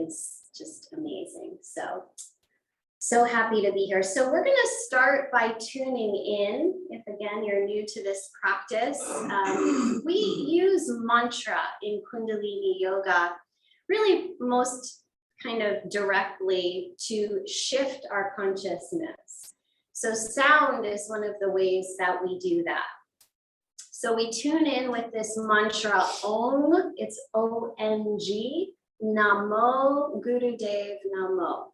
is just amazing. So happy to be here. So we're going to start by tuning in. If again, you're new to this practice, we use mantra in Kundalini yoga, really most kind of directly to shift our consciousness. So sound is one of the ways that we do that. So we tune in with this mantra, Om, it's O-N-G, Namo, Gurudev Namo.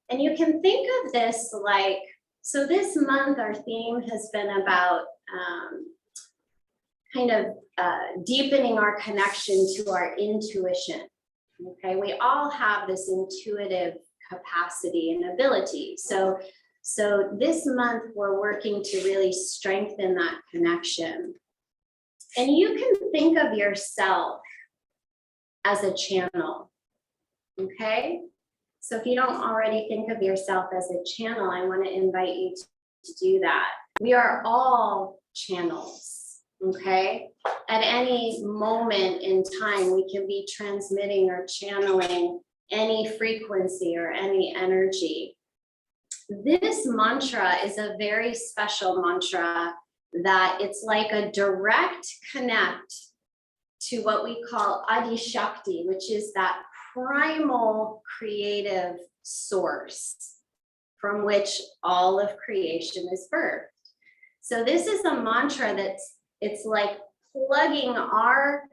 And you can think of this like, so this month our theme has been about deepening our connection to our intuition. Okay, we all have this intuitive capacity and ability. So this month we're working to really strengthen that connection. And you can think of yourself as a channel, okay? So if you don't already think of yourself as a channel, I want to invite you to do that. We are all channels, okay? At any moment in time, we can be transmitting or channeling any frequency or any energy. This mantra is a very special mantra that it's like a direct connect to what we call Adi Shakti, which is that primal creative source from which all of creation is birthed. So this is a mantra it's like plugging our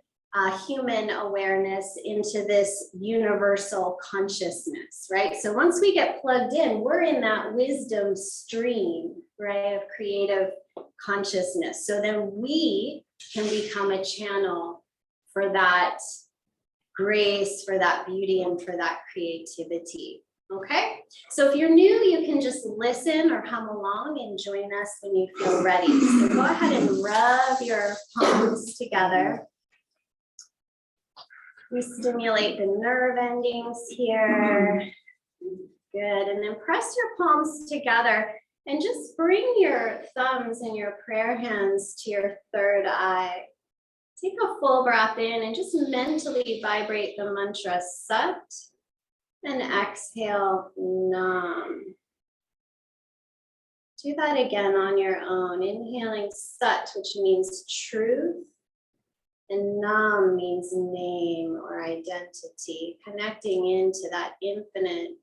human awareness into this universal consciousness, right? So once we get plugged in, we're in that wisdom stream, right, of creative consciousness. So then we can become a channel for that grace, for that beauty, and for that creativity. Okay, so if you're new, you can just listen or hum along and join us when you feel ready. So go ahead and rub your palms together. We stimulate the nerve endings here. Good, and then press your palms together and just bring your thumbs and your prayer hands to your third eye. Take a full breath in and just mentally vibrate the mantra Sat, and exhale Nam. Do that again on your own. Inhaling Sat, which means truth, and Nam means name or identity, connecting into that infinite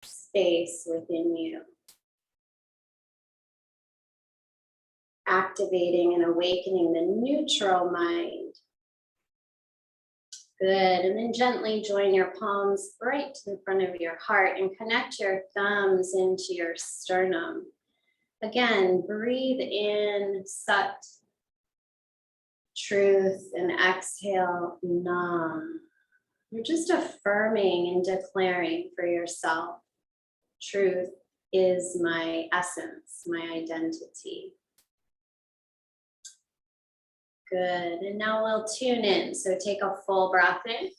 space within you. Activating and awakening the neutral mind. Good, and then gently join your palms right in front of your heart and connect your thumbs into your sternum. Again, breathe in Sat, truth, and exhale Nam. You're just affirming and declaring for yourself, truth is my essence, my identity. Good, and now we'll tune in. So take a full breath in.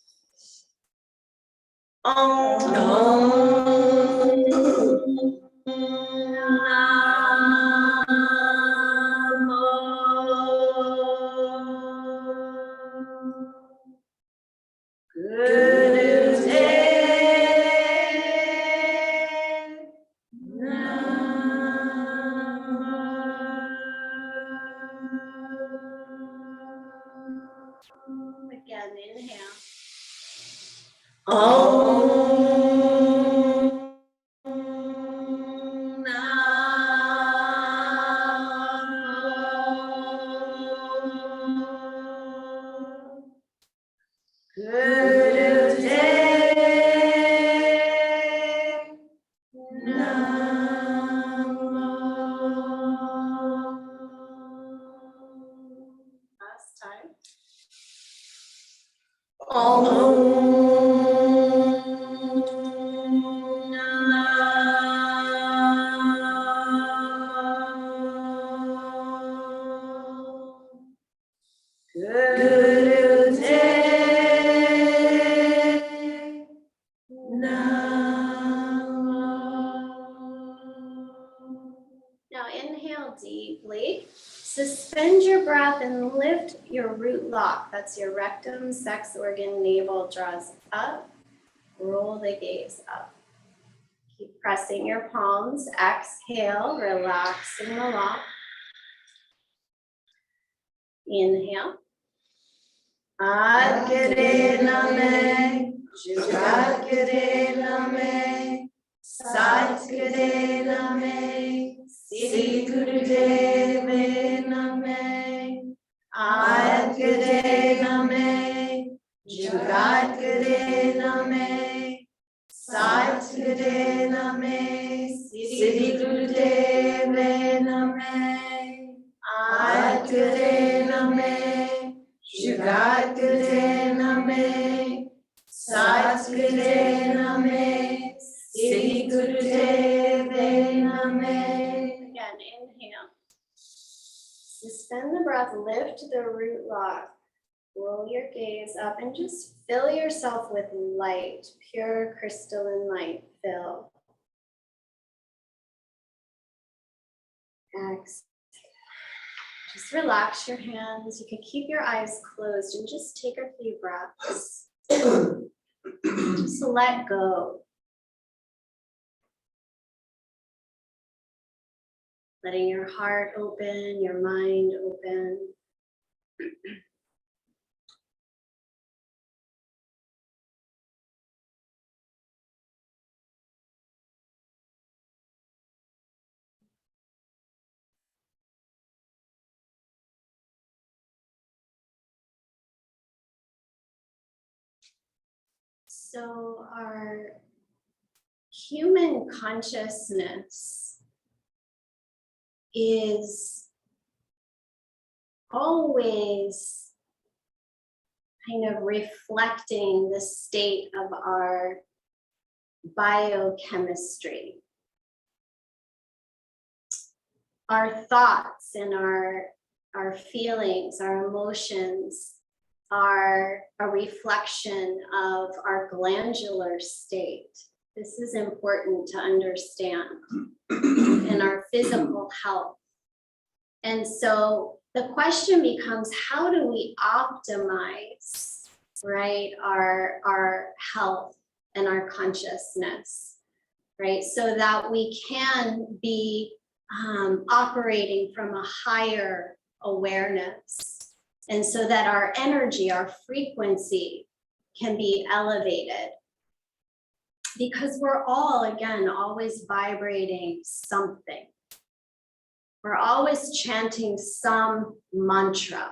Again, inhale. Last time. Now inhale deeply. Suspend your breath and lift your root lock. That's your rectum, sex organ, navel draws up. Roll the gaze up. Keep pressing your palms. Exhale, relaxing the lock. Inhale. Adgare name, Jugadgare name, Satgare name, Sri Gurudeve name, Adgare name, Jugadgare name, Satgare name, Sri Gurudeve name, Adgare name, Jugadgare name, Satgare name, Sri Gurudeve name. Again, inhale. Suspend the breath, lift the root lock. Roll your gaze up and just fill yourself with light, pure crystalline light. Fill. Exhale. Just relax your hands. You can keep your eyes closed and just take a few breaths. Just let go. Letting your heart open, your mind open. So our human consciousness is always kind of reflecting the state of our biochemistry. Our thoughts and our feelings, our emotions are a reflection of our glandular state. This is important to understand in our physical health. And so the question becomes, how do we optimize, right, our health and our consciousness, right, so that we can be operating from a higher awareness, and so that our energy, our frequency can be elevated. Because we're all, again, always vibrating something. We're always chanting some mantra,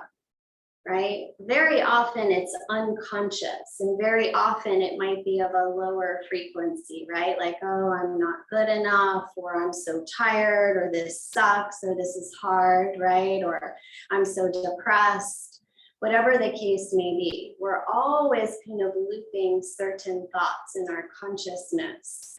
right? Very often it's unconscious, and very often it might be of a lower frequency, right? Like, oh, I'm not good enough, or I'm so tired, or this sucks, or this is hard, right? Or I'm so depressed, whatever the case may be. We're always kind of looping certain thoughts in our consciousness.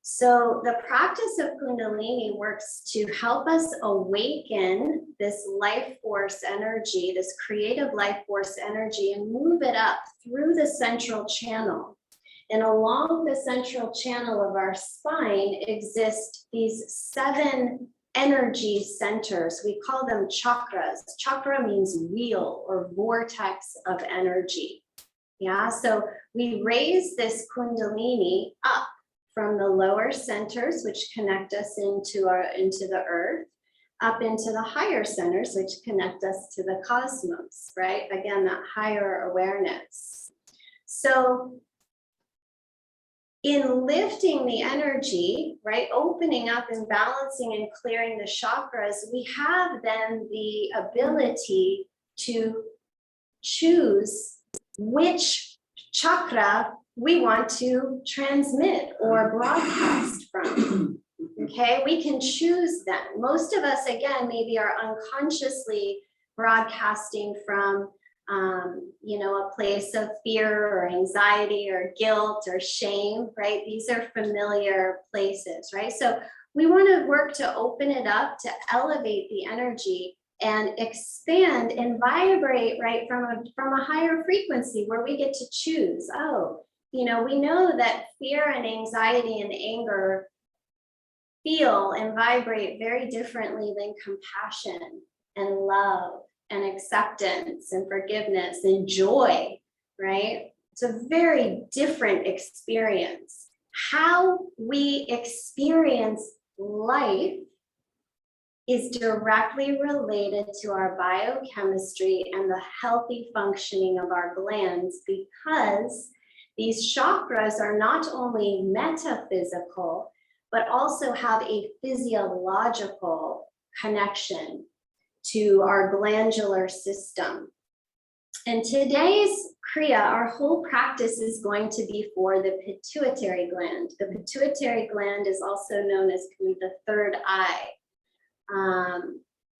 So the practice of Kundalini works to help us awaken this life force energy, this creative life force energy, and move it up through the central channel. And along the central channel of our spine exist these 7 energy centers. We call them chakras. Chakra means wheel or vortex of energy. Yeah, so we raise this Kundalini up from the lower centers, which connect us into the earth, up into the higher centers, which connect us to the cosmos, right? Again, that higher awareness. So in lifting the energy, right, opening up and balancing and clearing the chakras, we have then the ability to choose which chakra we want to transmit or broadcast from. Okay, we can choose them. Most of us, again, maybe are unconsciously broadcasting from a place of fear or anxiety or guilt or shame, right? These are familiar places, right? So we want to work to open it up, to elevate the energy and expand and vibrate, right, from a higher frequency where we get to choose. Oh, we know that fear and anxiety and anger feel and vibrate very differently than compassion and love and acceptance and forgiveness and joy, right? It's a very different experience. How we experience life is directly related to our biochemistry and the healthy functioning of our glands, because these chakras are not only metaphysical, but also have a physiological connection to our glandular system. And today's Kriya, our whole practice is going to be for the pituitary gland. The pituitary gland is also known as the third eye.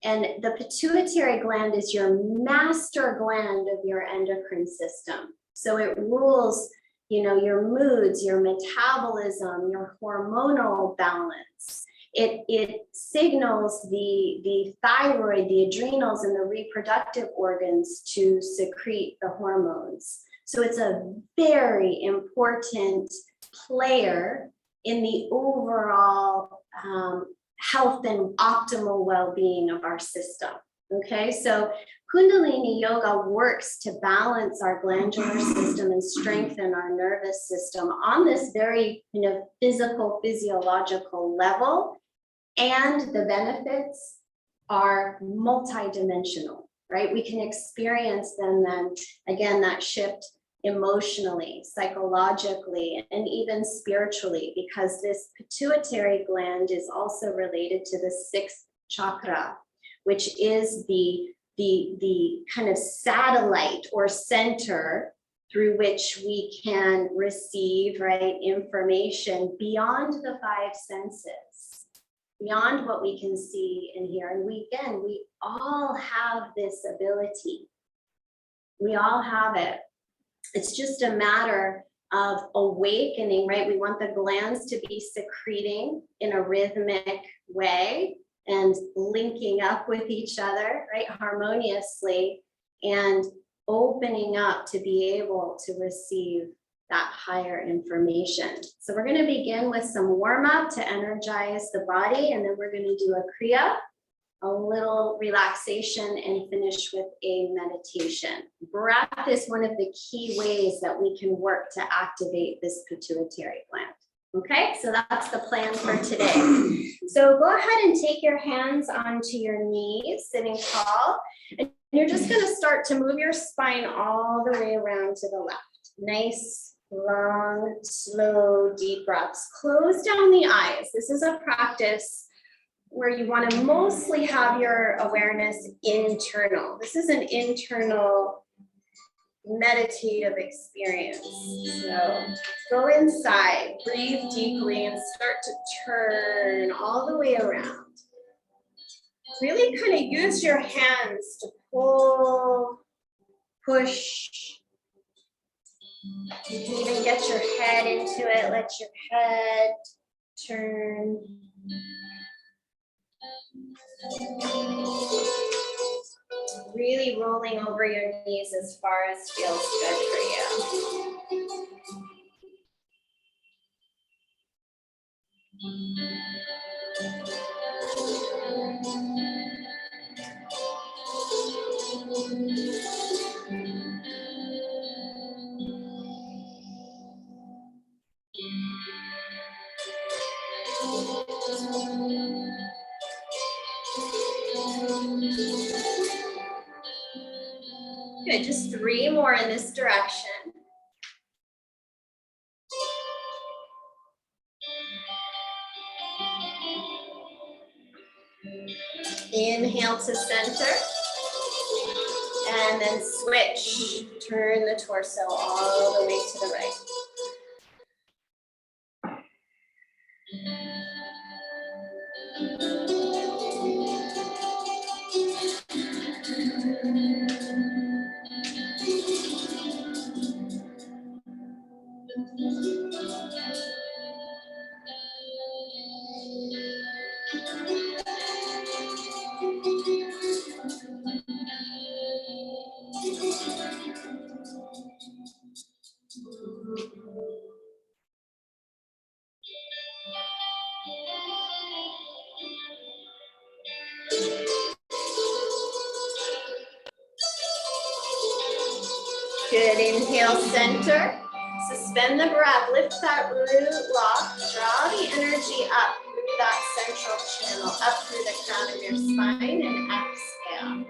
And the pituitary gland is your master gland of your endocrine system. So it rules, your moods, your metabolism, your hormonal balance. It signals the thyroid, the adrenals, and the reproductive organs to secrete the hormones. So it's a very important player in the overall health and optimal well-being of our system. Okay, so Kundalini yoga works to balance our glandular system and strengthen our nervous system on this very physical, physiological level. And the benefits are multidimensional, right? We can experience them then, again, that shift emotionally, psychologically, and even spiritually, because this pituitary gland is also related to the sixth chakra, which is the kind of satellite or center through which we can receive, right, information beyond the five senses, beyond what we can see and hear. And we all have this ability. We all have it. It's just a matter of awakening, right? We want the glands to be secreting in a rhythmic way and linking up with each other, right, harmoniously, and opening up to be able to receive that higher information. So we're going to begin with some warm up to energize the body, and then we're going to do a Kriya, a little relaxation, and finish with a meditation. Breath is one of the key ways that we can work to activate this pituitary gland. Okay, so that's the plan for today. So go ahead and take your hands onto your knees, sitting tall, and you're just going to start to move your spine all the way around to the left. Nice, long, slow, deep breaths. Close down the eyes. This is a practice where you want to mostly have your awareness internal. This is an internal meditative experience. So go inside, breathe deeply, and start to turn all the way around. Really kind of use your hands to pull, push. You can even get your head into it. Let your head turn. Really rolling over your knees as far as feels good for you. Good, just 3 more in this direction. Inhale to center, and then switch. Turn the torso all the way to the right. Good, inhale, center. Suspend the breath, lift that root lock, draw the energy up through that central channel, up through the crown of your spine, and exhale.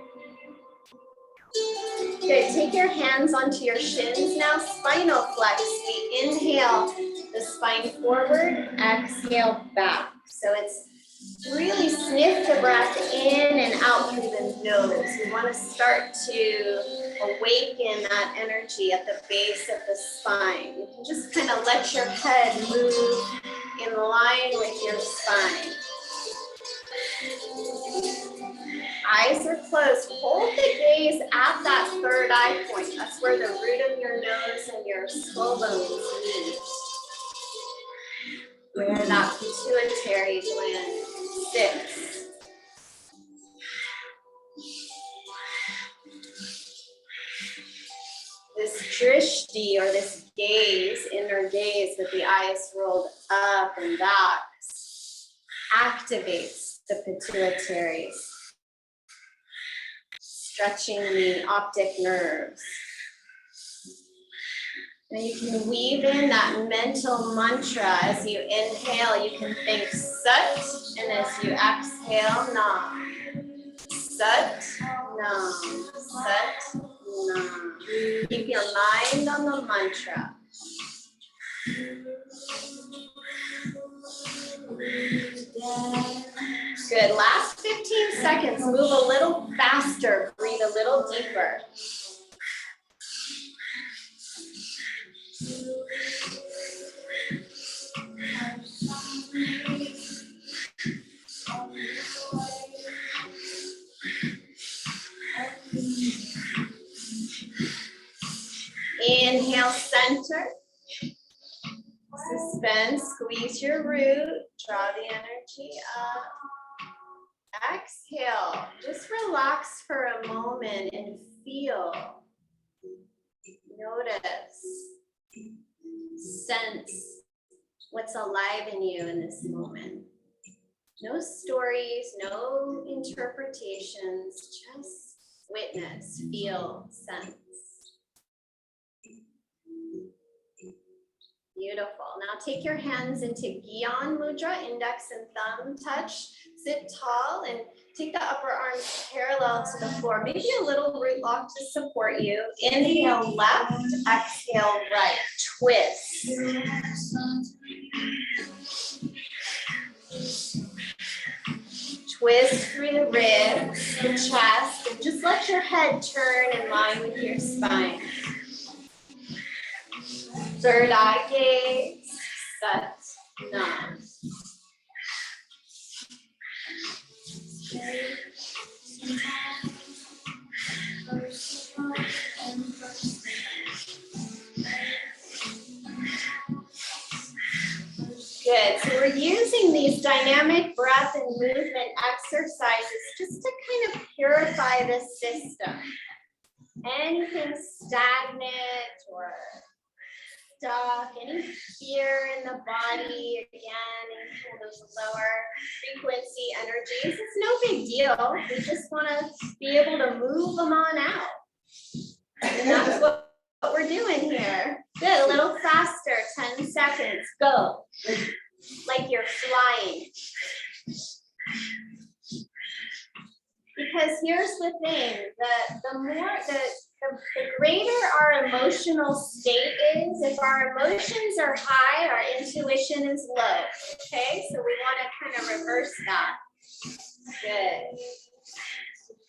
Good, take your hands onto your shins now, spinal flex. We inhale the spine forward, exhale back. So it's really sniff the breath in and out through the nose. We want to start to awaken that energy at the base of the spine. You can just kind of let your head move in line with your spine. Eyes are closed. Hold the gaze at that third eye point. That's where the root of your nose and your skull bones meet. Where that pituitary gland sits. This drishti, or this gaze, inner gaze with the eyes rolled up and back, activates the pituitary, stretching the optic nerves. And you can weave in that mental mantra. As you inhale, you can think Sat, and as you exhale, Nam. Sat, Nam, Sat, Nam. Keep your mind on the mantra. Good, last 15 seconds, move a little faster, breathe a little deeper. Inhale, center. Suspend, squeeze your root, draw the energy up. Exhale, just relax for a moment and feel. Notice, sense what's alive in you in this moment. No stories, no interpretations, just witness, feel, sense. Beautiful. Now take your hands into Gyan Mudra, index and thumb touch. Sit tall and take the upper arms parallel to the floor. Maybe a little root lock to support you. Inhale left, exhale right. Twist. Twist through the ribs, the chest, and just let your head turn in line with your spine. Third eye gaze, Sat, Nam. Good, so we're using these dynamic breath and movement exercises just to kind of purify the system. Anything stagnant or stuck, any fear in the body, again, any of those lower frequency energies, it's no big deal. We just want to be able to move them on out. And that's what we're doing here. Good, a little faster, 10 seconds, go. Like you're flying. Because here's the thing, the greater our emotional state is, if our emotions are high, our intuition is low. Okay, so we want to kind of reverse that. Good.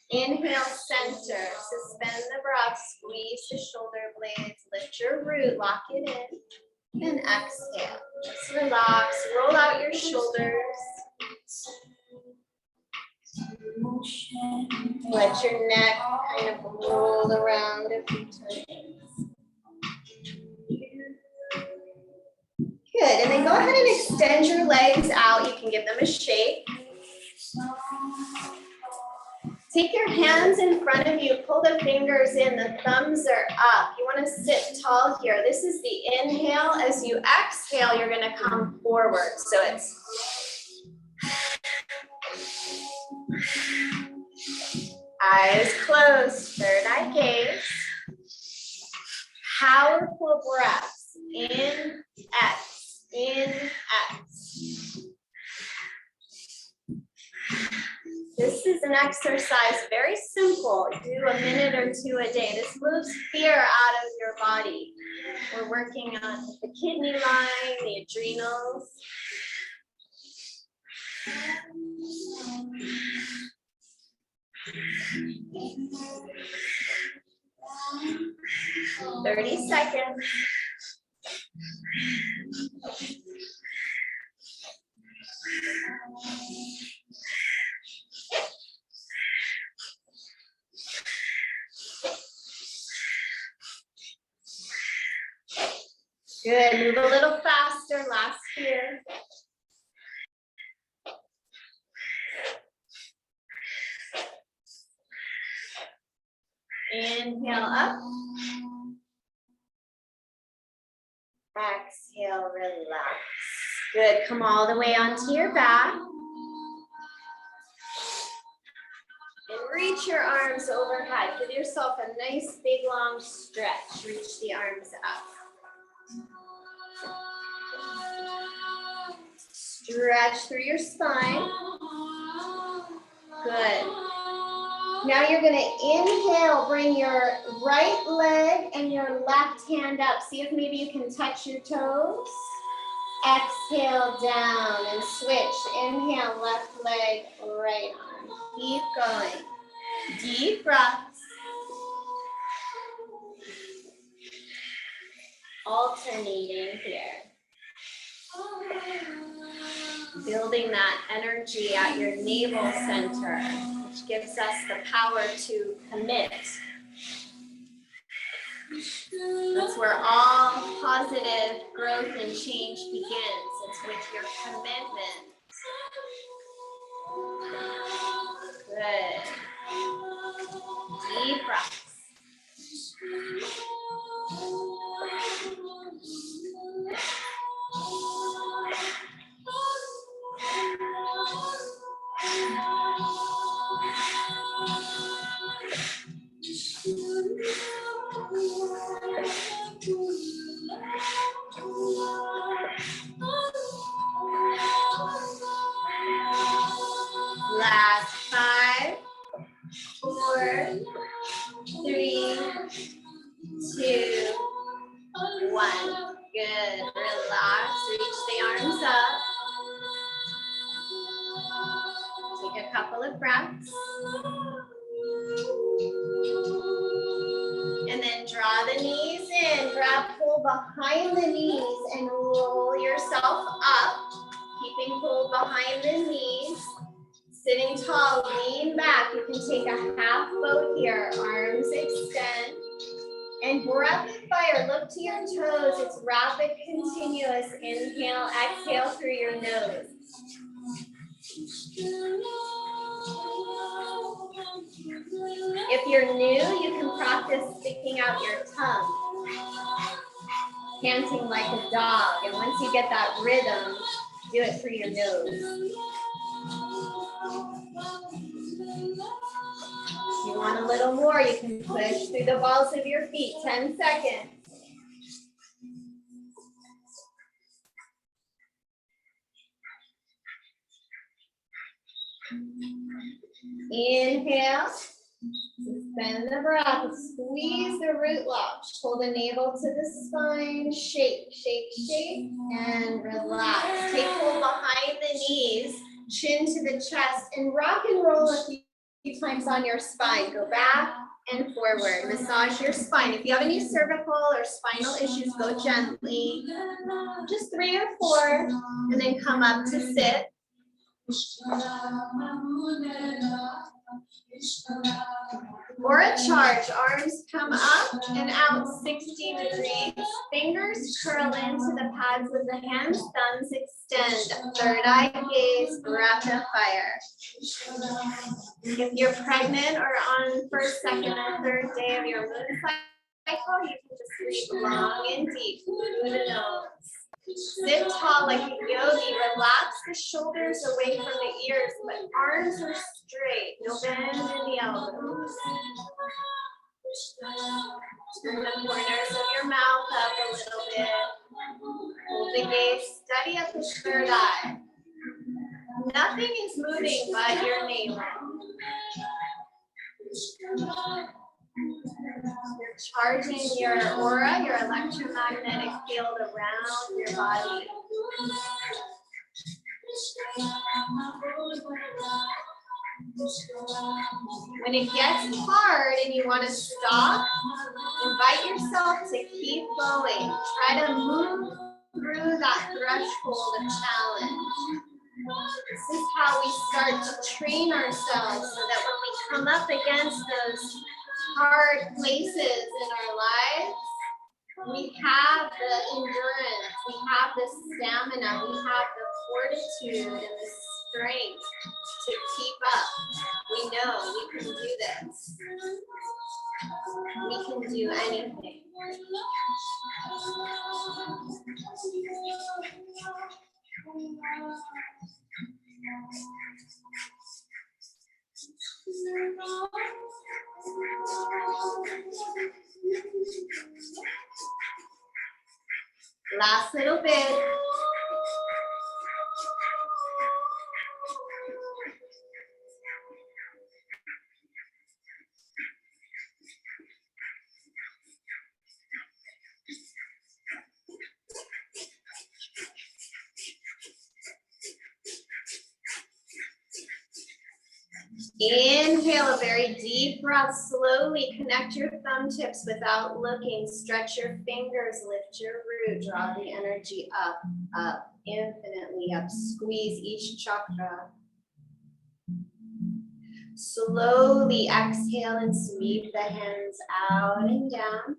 Inhale, center, suspend the breath, squeeze the shoulder blades, lift your root, lock it in, and exhale. Just relax, roll out your shoulders. Let your neck kind of roll around a few times. Good, and then go ahead and extend your legs out. You can give them a shake. Take your hands in front of you, pull the fingers in, the thumbs are up. You want to sit tall here. This is the inhale. As you exhale, you're going to come forward. So it's eyes closed, third eye gaze. Powerful breaths. In, X. In, X. This is an exercise, very simple. Do a minute or two a day. This moves fear out of your body. We're working on the kidney line, the adrenals. – 30 seconds. Good, move a little faster, last here. Inhale up. Exhale, relax. Good, come all the way onto your back. And reach your arms overhead. Give yourself a nice big long stretch. Reach the arms up. Stretch through your spine. Good. Now you're going to inhale, bring your right leg and your left hand up. See if maybe you can touch your toes. Exhale down and switch. Inhale, left leg, right arm. Keep going. Deep breaths. Alternating here. Building that energy at your navel center, which gives us the power to commit. That's where all positive growth and change begins. It's with your commitment. Good. Deep breaths. Last 5, 4, 3, 2, 1. Good. Relax. Reach the arms up. Take a couple of breaths. And then draw the knees in. Grab, pull behind the knees and roll yourself up. Keeping pull behind the knees. Sitting tall, lean back. You can take a half boat here. Arms extend. And breath and fire. Look to your toes. It's rapid, continuous. Inhale, exhale through your nose. If you're new, you can practice sticking out your tongue, panting like a dog. And once you get that rhythm, do it through your nose. If you want a little more, you can push through the balls of your feet. 10 seconds. Inhale. Suspend the breath. Squeeze the root lodge. Hold the navel to the spine. Shake, shake, shake, and relax. Take hold behind the knees, chin to the chest, and rock and roll a few times on your spine. Go back and forward. Massage your spine. If you have any cervical or spinal issues, go gently. Just 3 or 4, and then come up to sit. Or a charge, arms come up and out 60 degrees. Fingers curl into the pads of the hands, thumbs extend. Third eye gaze, breath of fire. If you're pregnant or on first, second, or third day of your moon cycle, you can just breathe long and deep through the nose. Sit tall like a yogi. Relax the shoulders away from the ears, but arms are straight. No bend in the elbows. Bring the corners of your mouth up a little bit. Hold the gaze steady at the third eye. Nothing is moving but your navel. You're charging your aura, your electromagnetic field around your body. When it gets hard and you want to stop, invite yourself to keep going. Try to move through that threshold of challenge. This is how we start to train ourselves so that when we come up against those hard places in our lives, we have the endurance, we have the stamina, we have the fortitude and the strength to keep up. We know we can do this. We can do anything. Last little bit. Inhale a very deep breath. Slowly connect your thumb tips without looking. Stretch your fingers, lift your root, draw the energy up, up, infinitely up. Squeeze each chakra. Slowly exhale and sweep the hands out and down.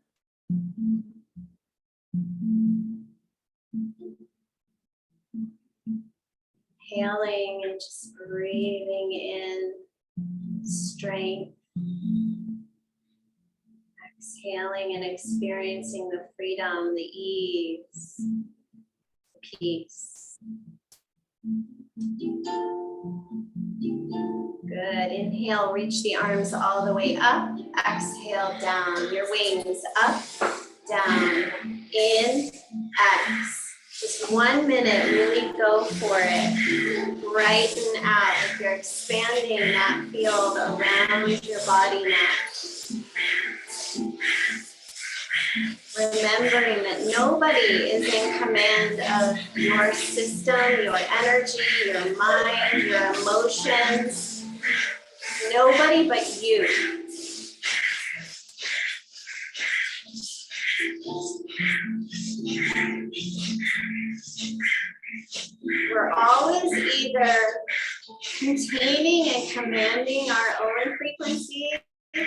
Inhaling and just breathing in strength. Exhaling and experiencing the freedom, the ease, the peace. Good. Inhale, reach the arms all the way up. Exhale, down. Your wings up, down, in, X. Just 1 minute, really go for it. Brighten out if you're expanding that field around your body now. Remembering that nobody is in command of your system, your energy, your mind, your emotions. Nobody but you. We're always either containing and commanding our own frequency of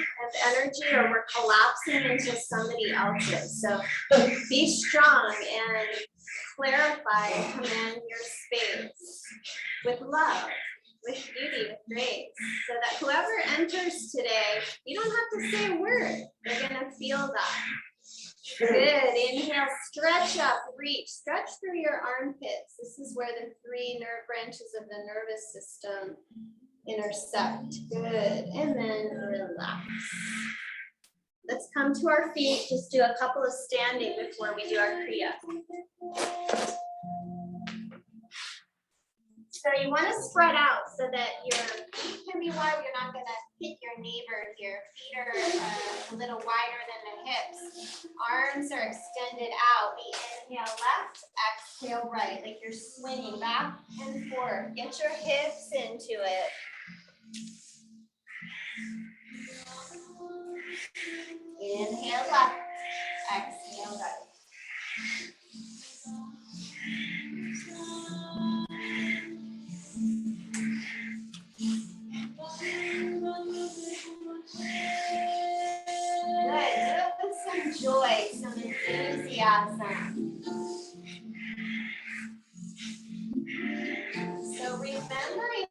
energy, or we're collapsing into somebody else's. So be strong and clarify and command your space with love, with beauty, with grace, so that whoever enters today, you don't have to say a word. They're gonna feel that. Good. Inhale, stretch up, reach, stretch through your armpits. This is where the 3 nerve branches of the nervous system intersect. Good. And then relax. Let's come to our feet. Just do a couple of standing before we do our Kriya. So you want to spread out so that your feet can be wide. You're not going to hit your neighbor. Your feet are a little wider than the hips. Arms are extended out. We inhale left, exhale right, like you're swinging back and forth. Get your hips into it. Inhale left, exhale right. Good. Do it with some joy, some enthusiasm. So remembering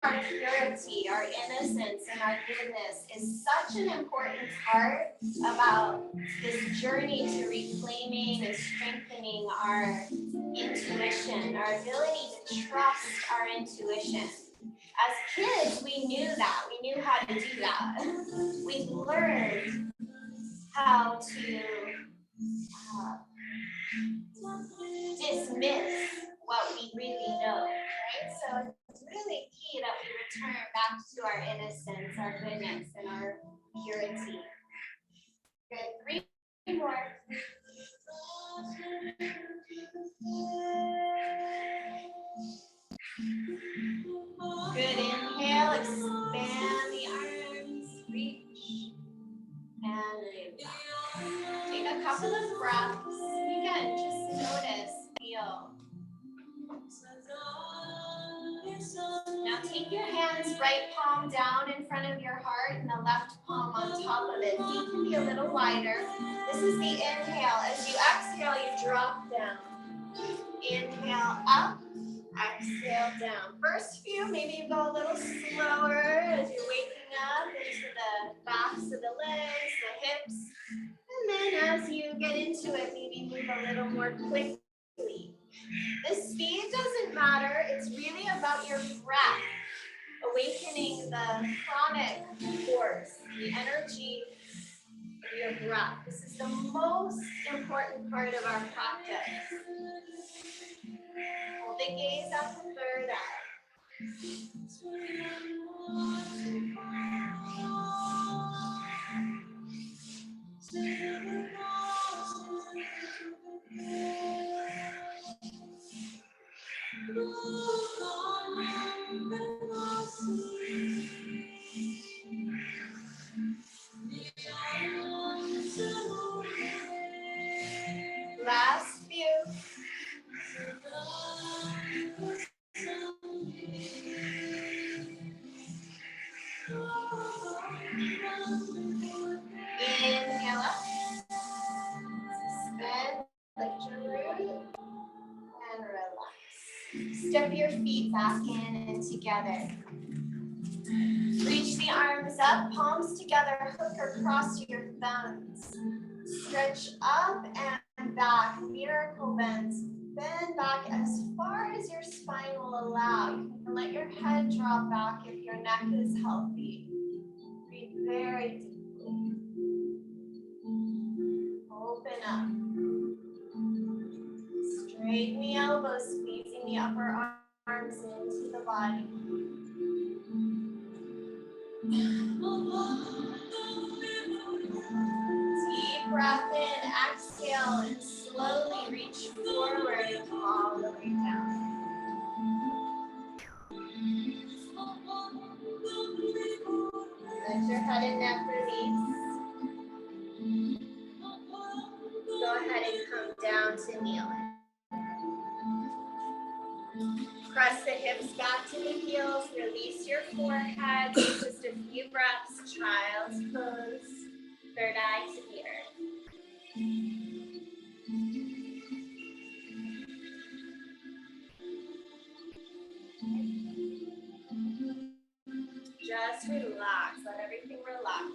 our purity, our innocence, and our goodness is such an important part about this journey to reclaiming and strengthening our intuition, our ability to trust our intuition. As kids, we knew that. We knew how to do that. We've learned how to dismiss what we really know, right? So it's really key that we return back to our innocence, our goodness, and our purity. Good. 3 more. Good. Inhale, expand the arms, reach, and leave. Take a couple of breaths. Again, just notice, feel. Now take your hands, right palm down in front of your heart and the left palm on top of it. Feet can be a little wider. This is the inhale. As you exhale, you drop down. Inhale up, exhale down. First few, maybe you go a little slower as you're waking up into the backs of the legs, the hips. And then as you get into it, maybe move a little more quickly. The speed doesn't matter. It's really about your breath, awakening the pranic force, the energy of your breath. This is the most important part of our practice. Hold the gaze at the third eye. Last few. Inhale up. Suspend, lift your root, and relax. Step your feet back in and together. Reach the arms up, palms together, hook across your thumbs. Stretch up and back, miracle bends. Bend back as far as your spine will allow. You can let your head drop back if your neck is healthy. Breathe very deeply. Open up. Straighten the elbows, squeezing the upper arms into the body. Deep breath in, exhale, and slowly reach forward all the way down. Let your head and neck release. Go ahead and come down to kneeling. Press the hips back to the heels, release your forehead, take just a few breaths, child's pose, third eye to the earth. Just relax, let everything relax.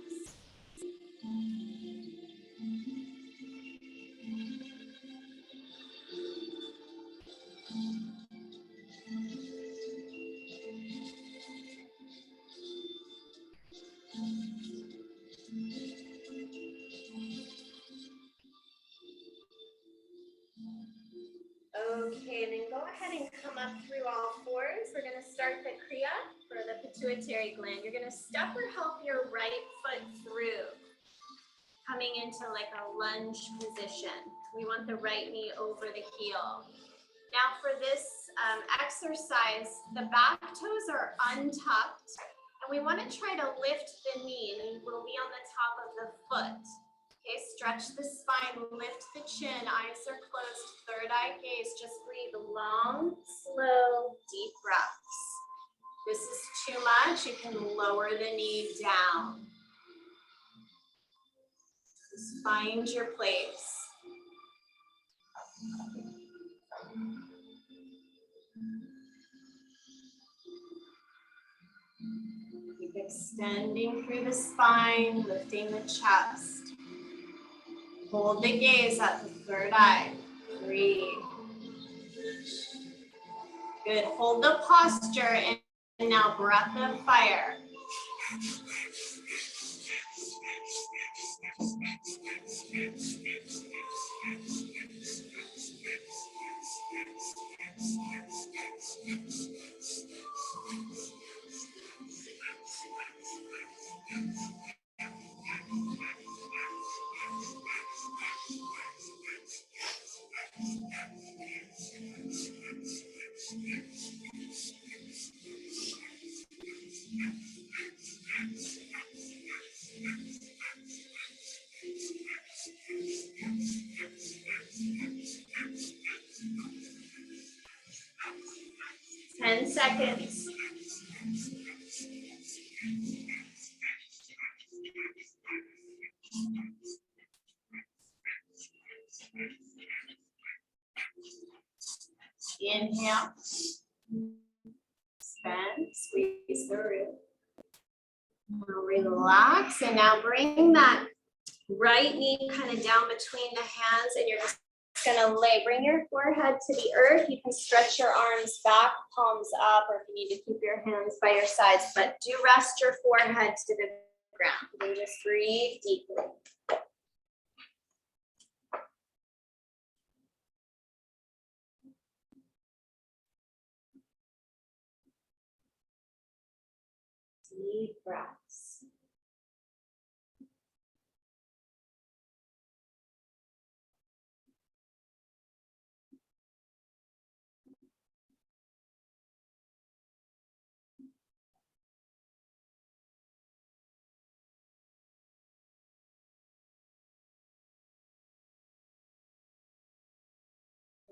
Okay, then go ahead and come up through all fours. We're going to start the Kriya for the pituitary gland. You're going to step or help your right foot through, coming into like a lunge position. We want the right knee over the heel. Now for this exercise, the back toes are untucked, and we want to try to lift the knee, and we'll be on the top of the foot. Okay, stretch the spine, lift the chin, eyes are closed, third eye gaze, just breathe long, slow, deep breaths. If this is too much, you can lower the knee down. Just find your place. Keep extending through the spine, lifting the chest. Hold the gaze at the third eye. Breathe. Good. Hold the posture and now breath of fire. 10 seconds. Inhale. Expand, squeeze the root. Now relax, and now bring that right knee kind of down between the hands, and you're just gonna bring your forehead to the earth. You can stretch your arms back, palms up, or if you need to keep your hands by your sides, but do rest your forehead to the ground. And just breathe deeply. Deep breaths.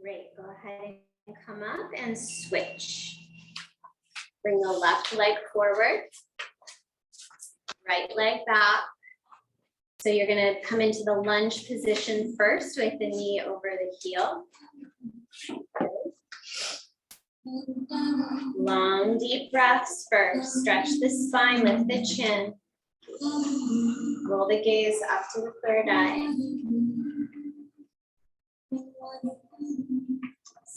Great, go ahead and come up and switch. Bring the left leg forward, right leg back. So you're gonna come into the lunge position first with the knee over the heel. Long, deep breaths first. Stretch the spine, lift the chin. Roll the gaze up to the third eye.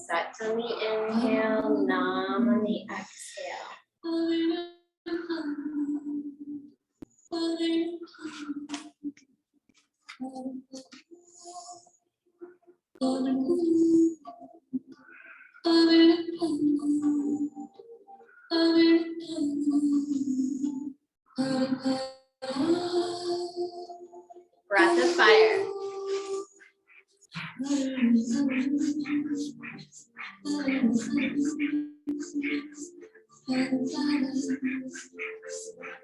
Set on the inhale, nam on the exhale. Breath of fire.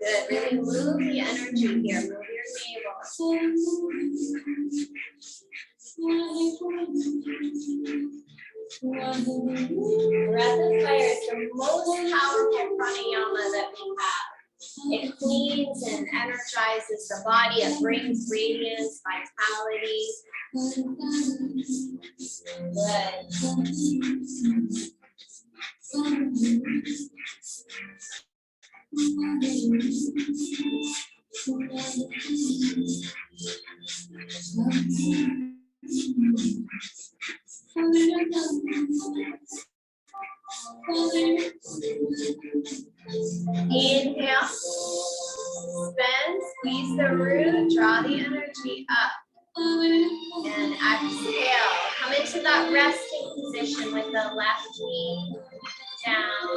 Good, really move the energy here, move your navel. Breath of fire is the most powerful pranayama that we have. It cleans and energizes the body, it brings radiance, vitality. Inhale, spin, squeeze the root, draw the energy up. And exhale, come into that resting position with the left knee down.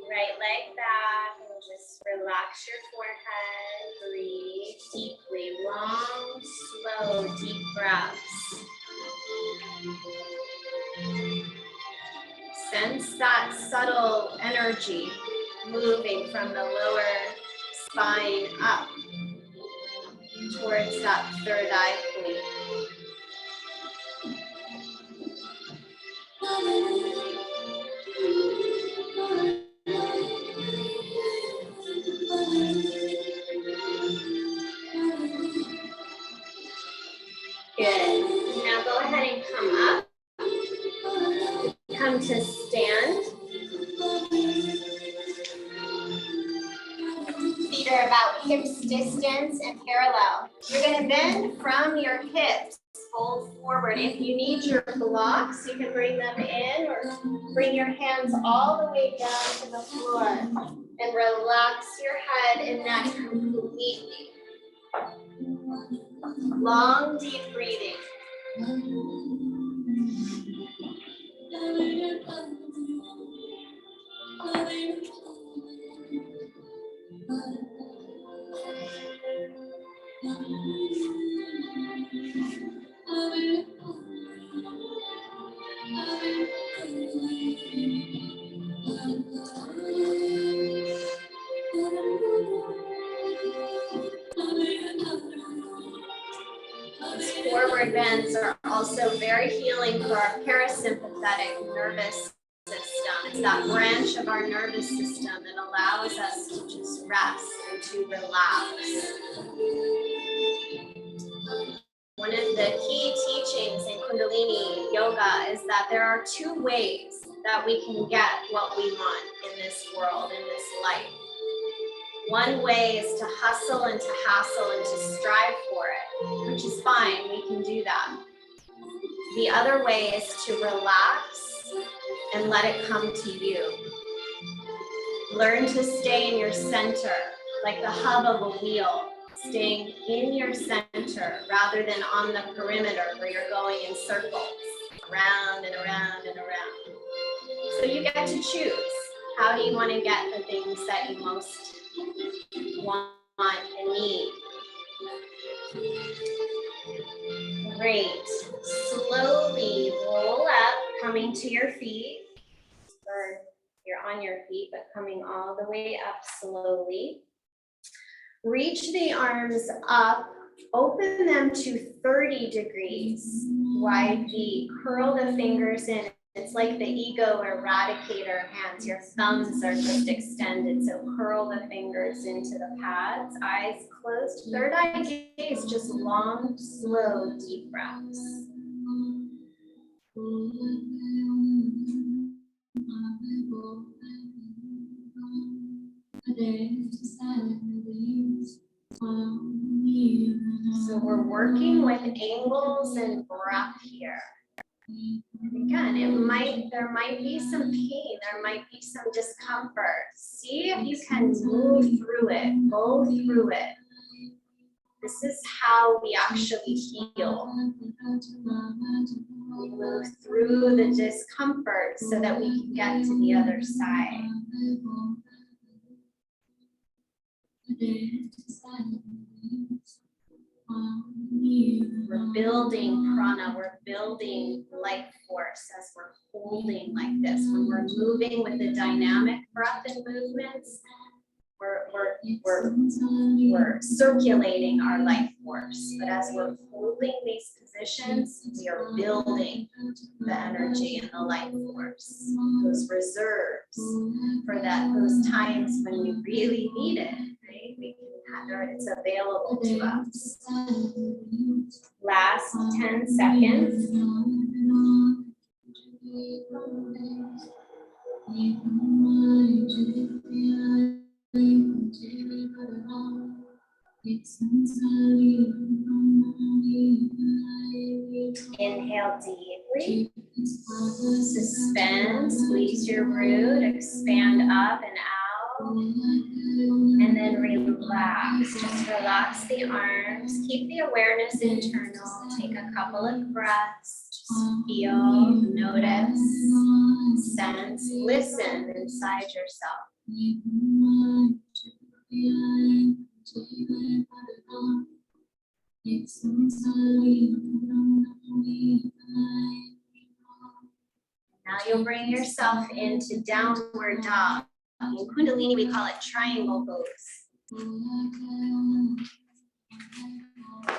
Right leg back, and just relax your forehead, breathe deeply, long, slow, deep breaths. Sense that subtle energy moving from the lower spine up towards that third eye point. Good. Now go ahead and come up. Come to stand. Feet are about hips distance and parallel. You're going to bend from your hips, fold forward. If you need your blocks, you can bring them in or bring your hands all the way down to the floor and relax your head and neck completely. Long, deep breathing. Forward bends are also also very healing for our parasympathetic nervous system. It's that branch of our nervous system that allows us to just rest and to relax. One of the key teachings in Kundalini yoga is that there are two ways that we can get what we want in this world, in this life. One way is to hustle and to hassle and to strive for it, which is fine, we can do that. The other way is to relax and let it come to you. Learn to stay in your center, like the hub of a wheel, staying in your center rather than on the perimeter where you're going in circles, around and around and around. So you get to choose. How do you want to get the things that you most want and need? Great. Slowly roll up, coming to your feet, or you're on your feet, but coming all the way up slowly. Reach the arms up, open them to 30 degrees, wide V. Curl the fingers in. It's like the ego eradicator hands. Your thumbs are just extended, so curl the fingers into the pads. Eyes closed. Third eye gaze, just long, slow, deep breaths. So we're working with angles and breath here. And again, there might be some pain, there might be some discomfort. See if you can move through it, go through it. This is how we actually heal. We move through the discomfort so that we can get to the other side. We're building prana, we're building life force as we're holding like this. When we're moving with the dynamic breath and movements, we're circulating our life force. But as we're holding these positions, we are building the energy and the life force, those reserves for those times when we really need it. Right? It's available to us. Last 10 seconds. Inhale deeply. Suspend, squeeze your root, expand up and out. And then relax. Just relax the arms. Keep the awareness internal. Take a couple of breaths. Just feel, notice, sense, listen inside yourself. Now you'll bring yourself into downward dog. In Kundalini, we call it triangle pose.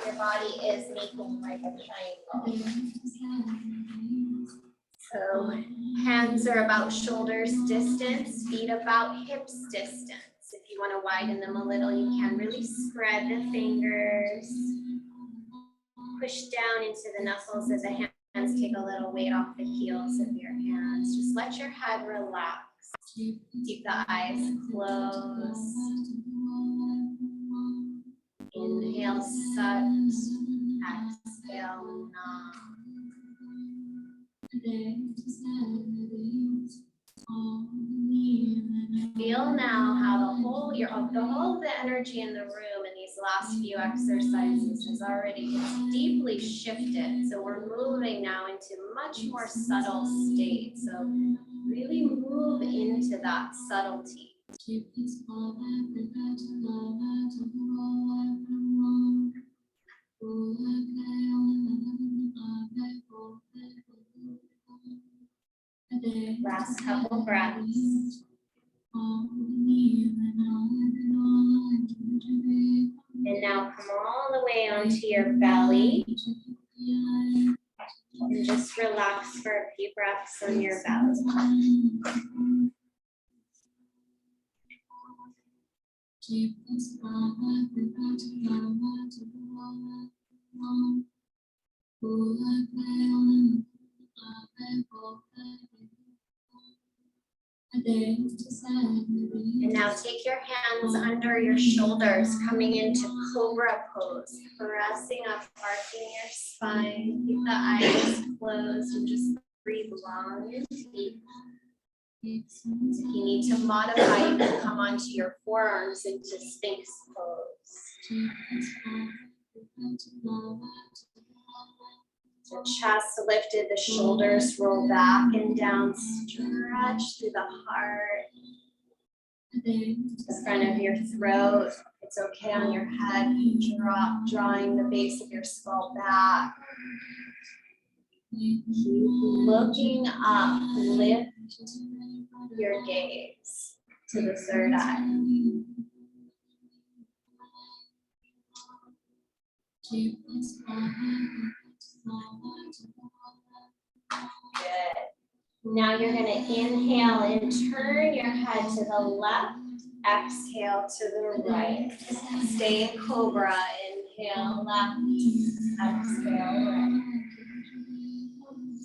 Your body is making like a triangle. So hands are about shoulders distance, feet about hips distance. If you want to widen them a little, you can really spread the fingers. Push down into the knuckles of the hands. Take a little weight off the heels of your hands. Just let your head relax. Keep the eyes closed. Inhale, Sat. Exhale, Nam. Feel now how the whole of the energy in the room in these last few exercises is already deeply shifted. So we're moving now into much more subtle state. So really move into that subtlety. Last couple breaths. And now come all the way onto your belly. just relax for a few breaths on your belly. And now take your hands under your shoulders, coming into Cobra pose, pressing up, arching your spine. Keep the eyes closed and just breathe long and deep. If you need to modify, you can come onto your forearms into Sphinx pose. The chest lifted, the shoulders roll back and down, stretch through the heart, the front of your throat. It's okay on your head, drawing the base of your skull back. Keep looking up, lift your gaze to the third eye. Good. Now you're going to inhale and turn your head to the left, exhale to the right. Stay in Cobra, inhale left, exhale right.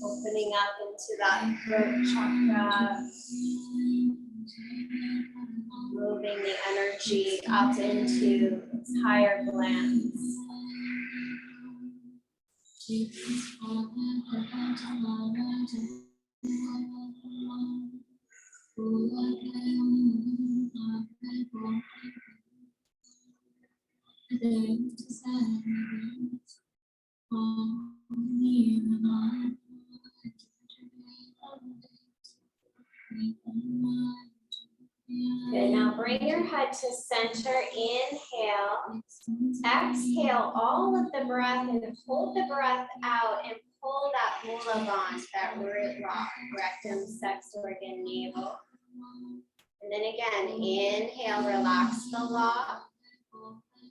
Opening up into that throat chakra. Moving the energy up into its higher glands. Good, now bring your head to center, inhale, exhale all of the breath and hold the breath out and pull that mula bandha, that root lock, rectum, sex organ, navel. And then again, inhale, relax the lock,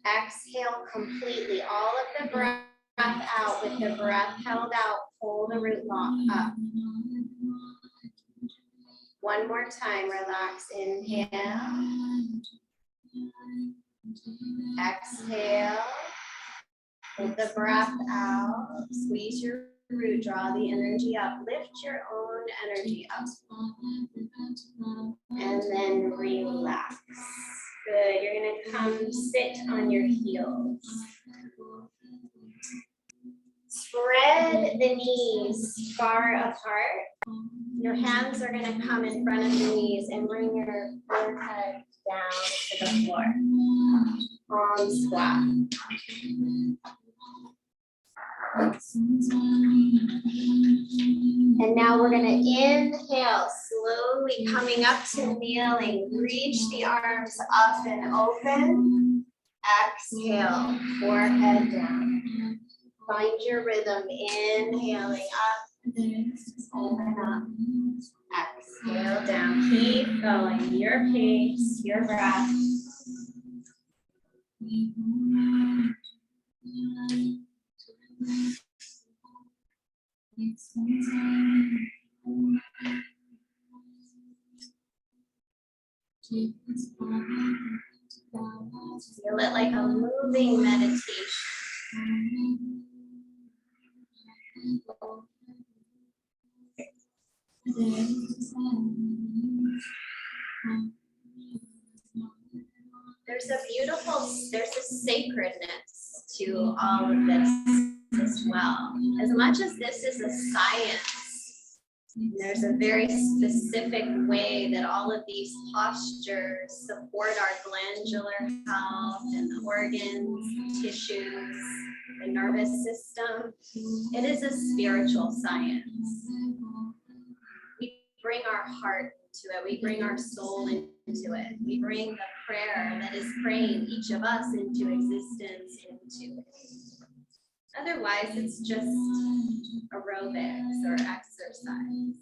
exhale completely, all of the breath out with the breath held out, pull the root lock up. One more time, relax, inhale, exhale, hold the breath out, squeeze your root, draw the energy up, lift your own energy up, and then relax. Good, you're gonna come sit on your heels. Spread the knees far apart. Your hands are going to come in front of the knees and bring your forehead down to the floor. Palm squat. And now we're going to inhale, slowly coming up to kneeling. Reach the arms up and open. Exhale, forehead down. Find your rhythm, inhaling up, open up, exhale down. Keep going, your pace, your breath. Feel it like a moving meditation. There's a sacredness to all of this as well. As much as this is a science, there's a very specific way that all of these postures support our glandular health and the organs, tissues, the nervous system. It is a spiritual science. We bring our heart into it. We bring our soul into it. We bring the prayer that is praying each of us into existence into it. Otherwise, it's just aerobics or exercise.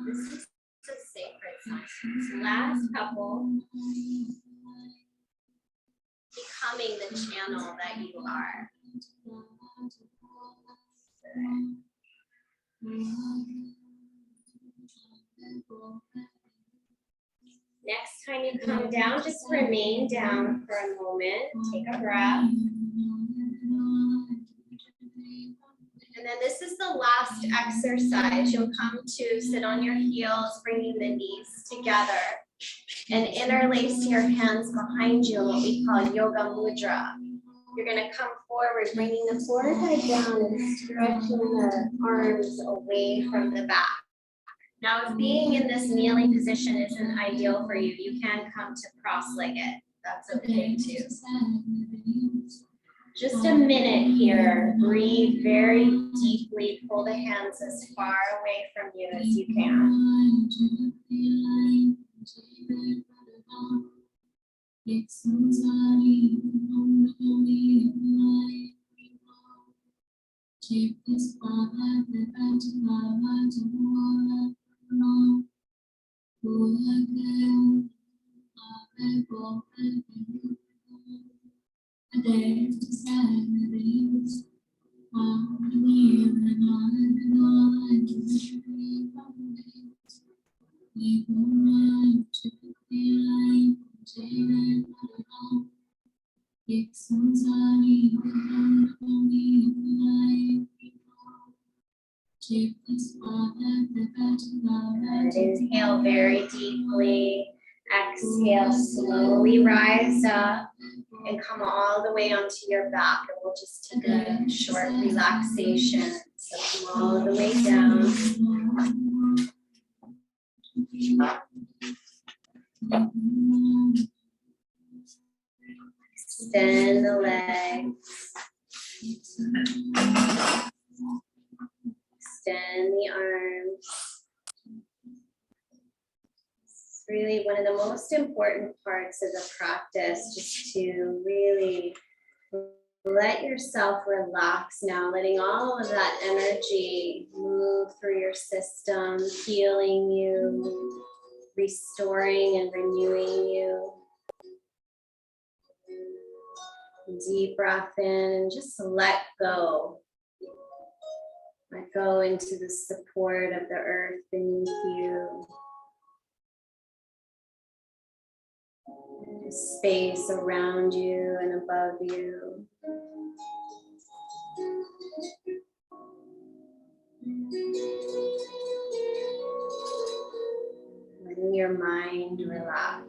This is a sacred science. Last couple. Becoming the channel that you are. Next time you come down, just remain down for a moment. Take a breath. And then this is the last exercise. You'll come to sit on your heels, bringing the knees together, and interlace your hands behind you in what we call yoga mudra. You're going to come forward, bringing the forehead down and stretching the arms away from the back. Now, if being in this kneeling position isn't ideal for you, you can come to cross-legged. That's okay too. Just a minute here. Breathe very deeply. Pull the hands as far away from you as you can. And inhale very deeply. Exhale, slowly rise up and come all the way onto your back. And we'll just take a short relaxation. So come all the way down. Extend the legs. Extend the arms. It's really one of the most important parts of the practice, just to really let yourself relax now, letting all of that energy move through your system, healing you, restoring and renewing you. Deep breath in and just let go. Let go into the support of the earth beneath you. The space around you and above you. Letting your mind relax.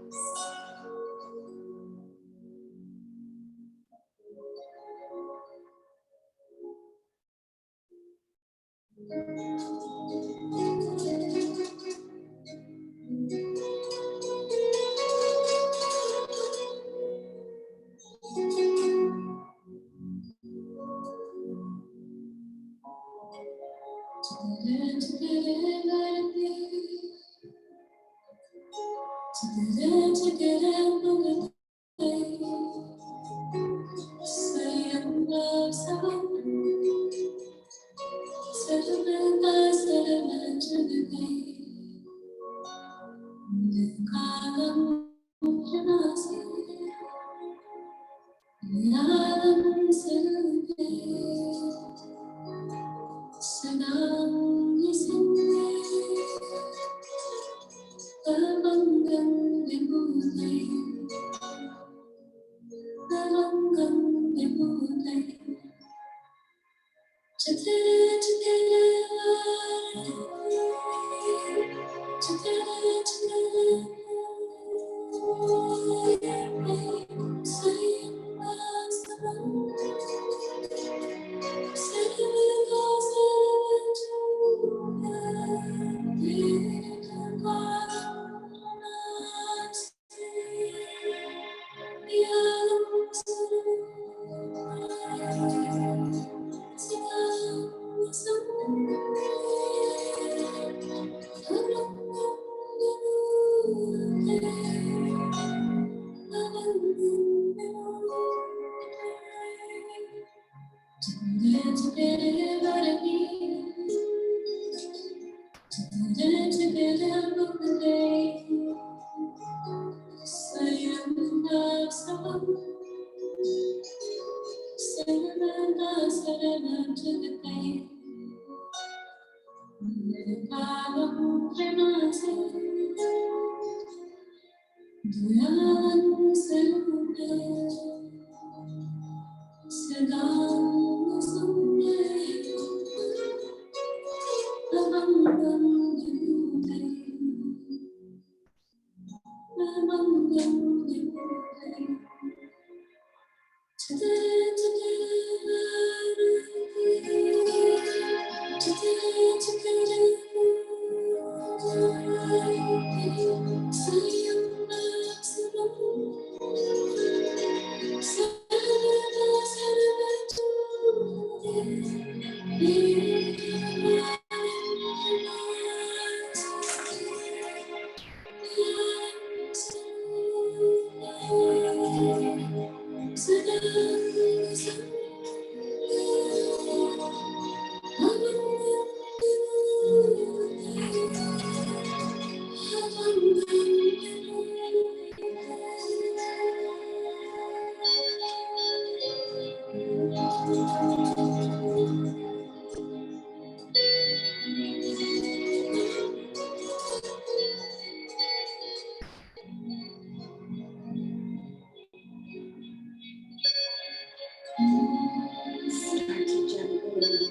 Start to gently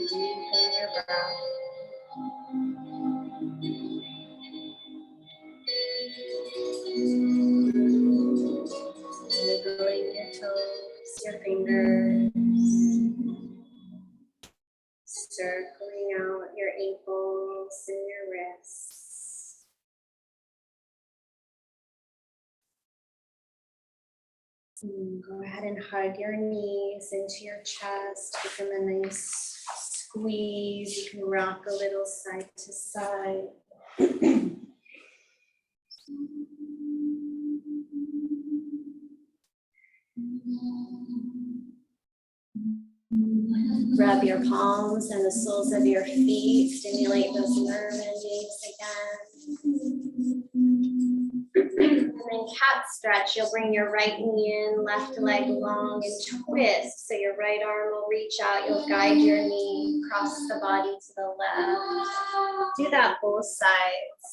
deepen your breath. Wiggling your toes, your fingers, circling out your ankles and your wrists. Go ahead and hug your knees into your chest. Give them a nice squeeze. You can rock a little side to side. Rub your palms and the soles of your feet. Stimulate those nerve endings again. And then cat stretch. You'll bring your right knee in, left leg long, and twist. So your right arm will reach out. You'll guide your knee across the body to the left. Do that both sides.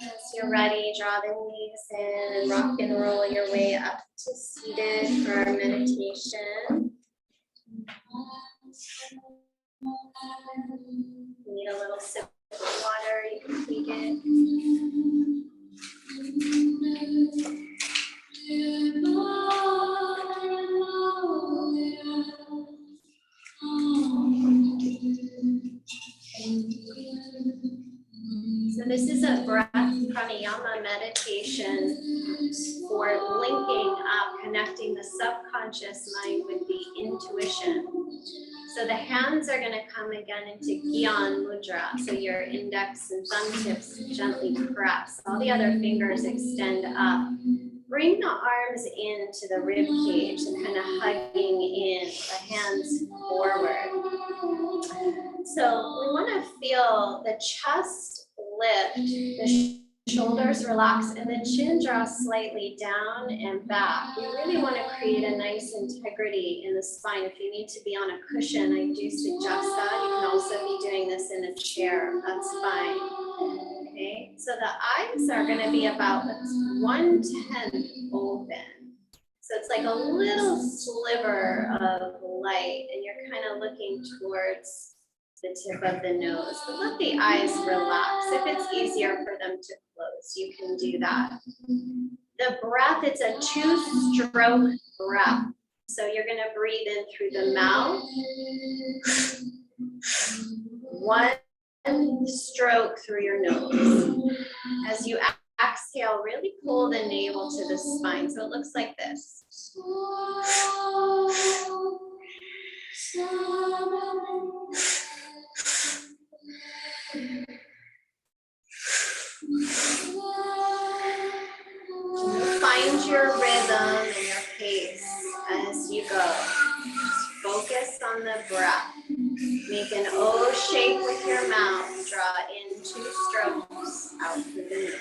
As you're ready, draw the knees in and rock and roll your way up to seated for our meditation. Need a little sip of water, you can take it. So this is a breath pranayama meditation for linking up, connecting the subconscious mind with the intuition. So the hands are going to come again into Gyan Mudra. So your index and thumb tips gently press. All the other fingers extend up. Bring the arms into the rib cage and kind of hugging in, the hands forward. So we want to feel the chest lift, the shoulders relax, and the chin draws slightly down and back. We really want to create a nice integrity in the spine. If you need to be on a cushion, I do suggest that. You can also be doing this in a chair. That's fine. Okay, so the eyes are going to be about 1/10 open. So it's like a little sliver of light, and you're kind of looking towards the tip of the nose. But let the eyes relax. If it's easier for them to close, you can do that. The breath, it's a 2-stroke breath. So you're going to breathe in through the mouth. 1 stroke through your nose. As you exhale, really pull the navel to the spine. So it looks like this. Find your rhythm and your pace as you go. Focus on the breath. Make an O shape with your mouth. Draw in 2 strokes out through the nose.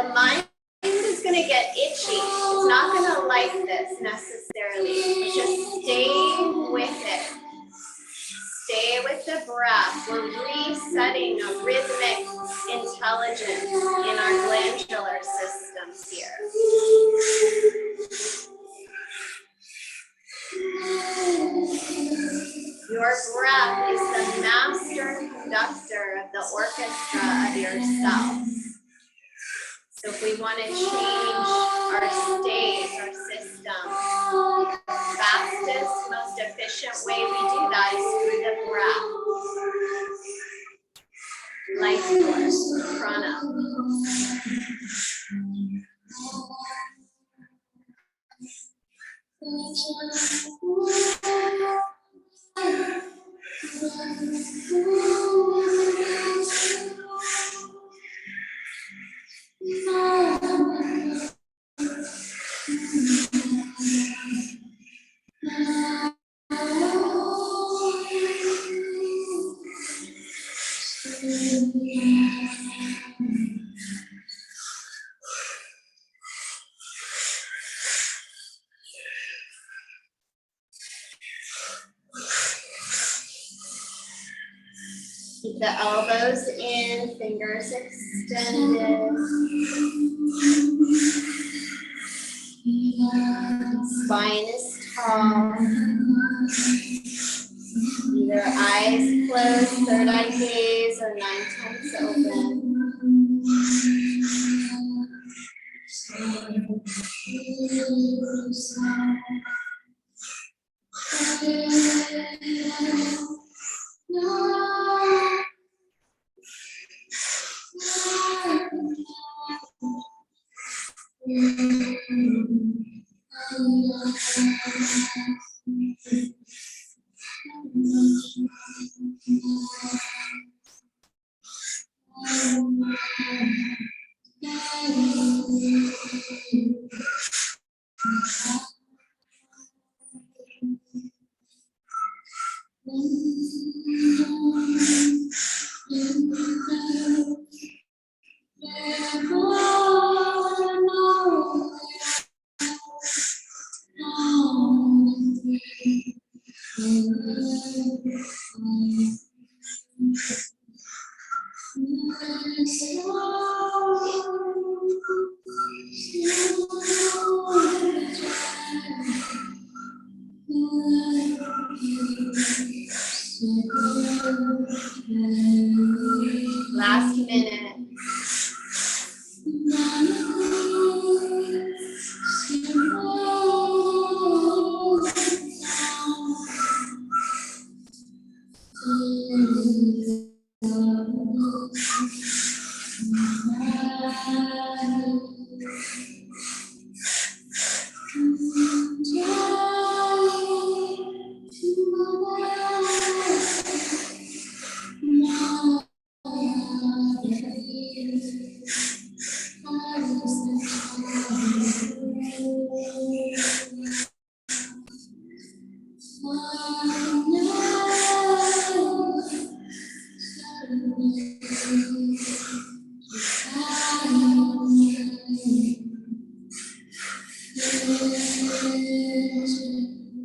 The mind is going to get itchy. It's not going to like this necessarily. Just stay with it. Stay with the breath. We're resetting a rhythmic intelligence in our glandular systems here. Your breath is the master conductor of the orchestra of yourself. So if we want to change our state, our system, the fastest, most efficient way we do that is through the breath. Life force, prana. Keep the elbows in, fingers extended. Spine is tall. Either eyes closed, third eye gaze, or 9 times open. Last minute.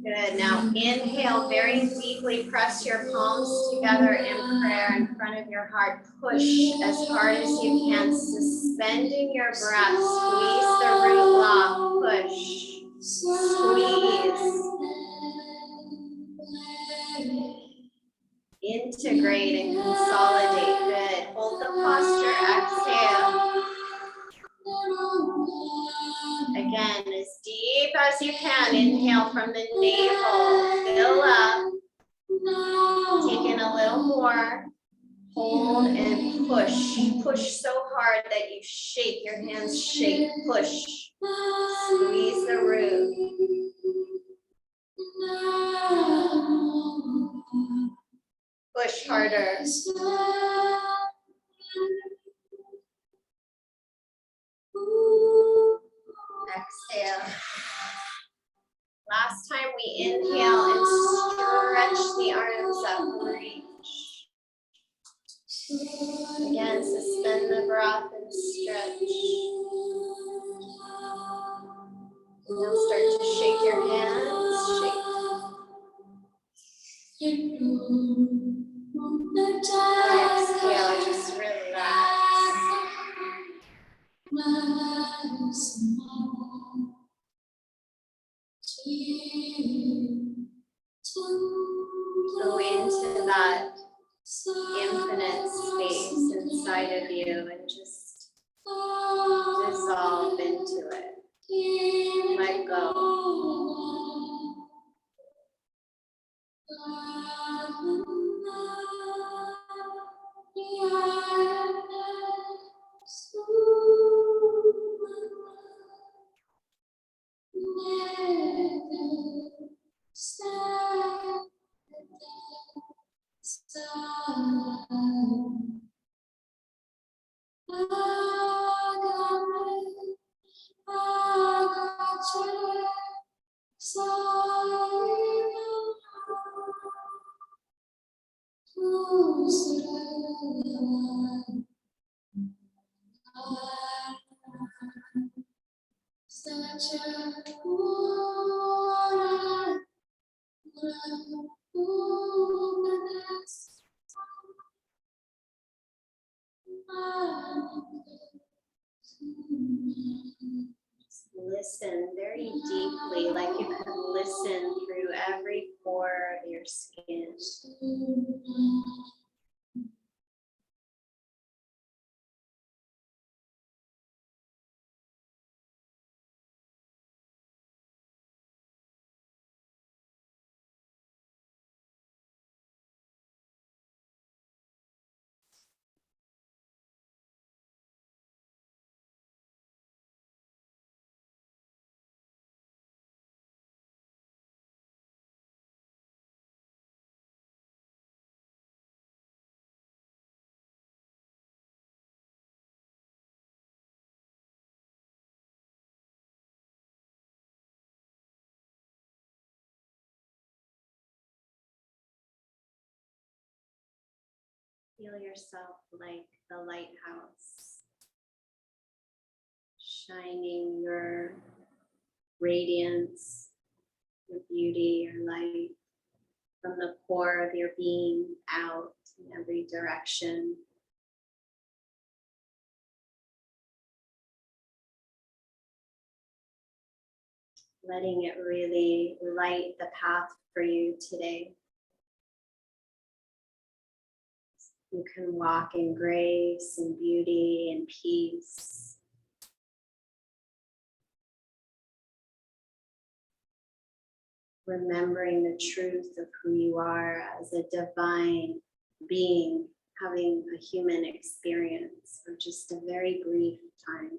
Good. Now inhale very deeply. Press your palms together in prayer in front of your heart. Push as hard as you can, suspending your breath. Squeeze the root lock. Push. Squeeze. Integrate and consolidate. Good. Hold the posture. Exhale. Again, as deep as you can. Inhale from the navel. Fill up. Take in a little more. Hold and push. Push so hard that you shake. Your hands shake. Push. Squeeze the root. Push harder. Exhale. Last time we inhale and stretch the arms up, reach. Again, suspend the breath and stretch. Go into that infinite space inside of you and just dissolve into it. Let go. Listen very deeply, like you could listen through every pore of your skin. Feel yourself like the lighthouse, shining your radiance, your beauty, your light from the core of your being out in every direction. Letting it really light the path for you today. You can walk in grace and beauty and peace. Remembering the truth of who you are as a divine being having a human experience for just a very brief time.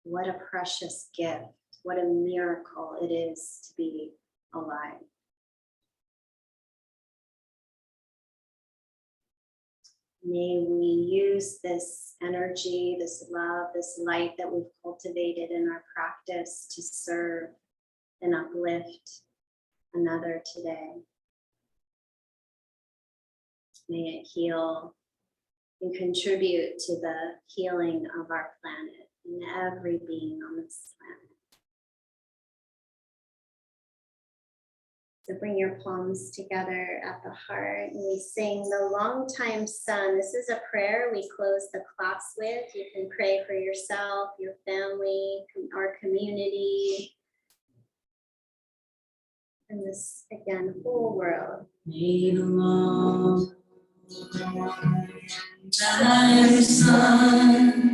What a precious gift. What a miracle it is to be alive. May we use this energy, this love, this light that we've cultivated in our practice to serve and uplift another today. May it heal and contribute to the healing of our planet and every being on this planet. So bring your palms together at the heart and we sing the long time sun. This is a prayer we close the class with. You can pray for yourself, your family, our community, and this, again, whole world. May the long time sun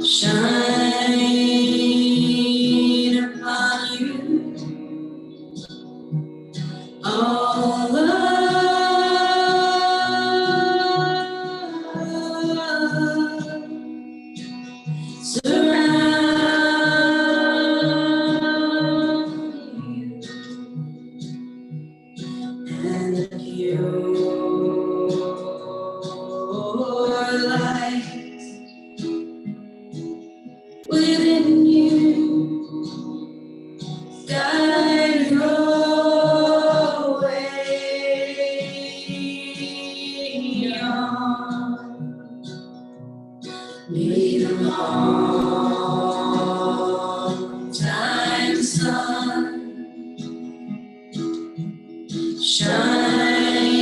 shine upon you. All surround you and the pure light within you guide your way on. May the long time sun shine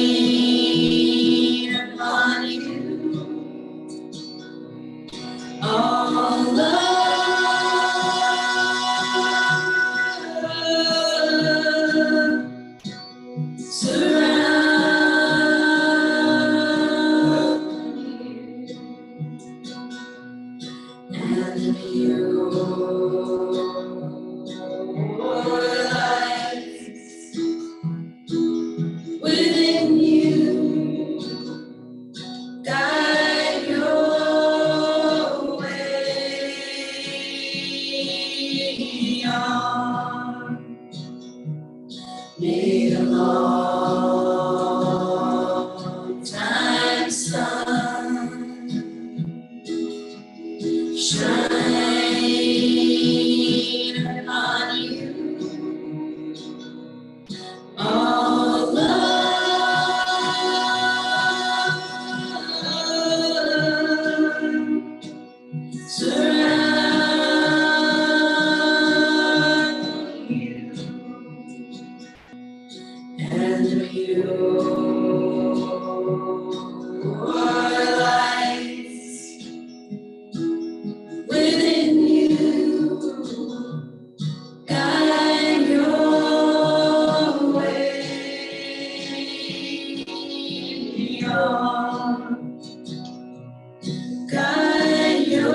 guide your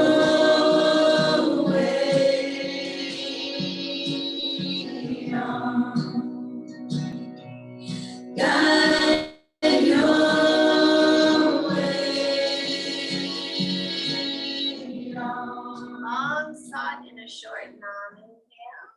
way on. Guide your way on. Long sat and a short nam. Inhale.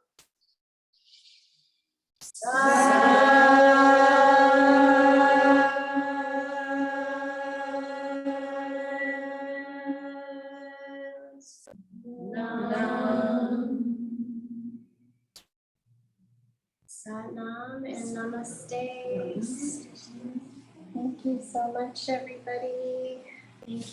Satnam and namaste. Thank you so much, everybody. Thank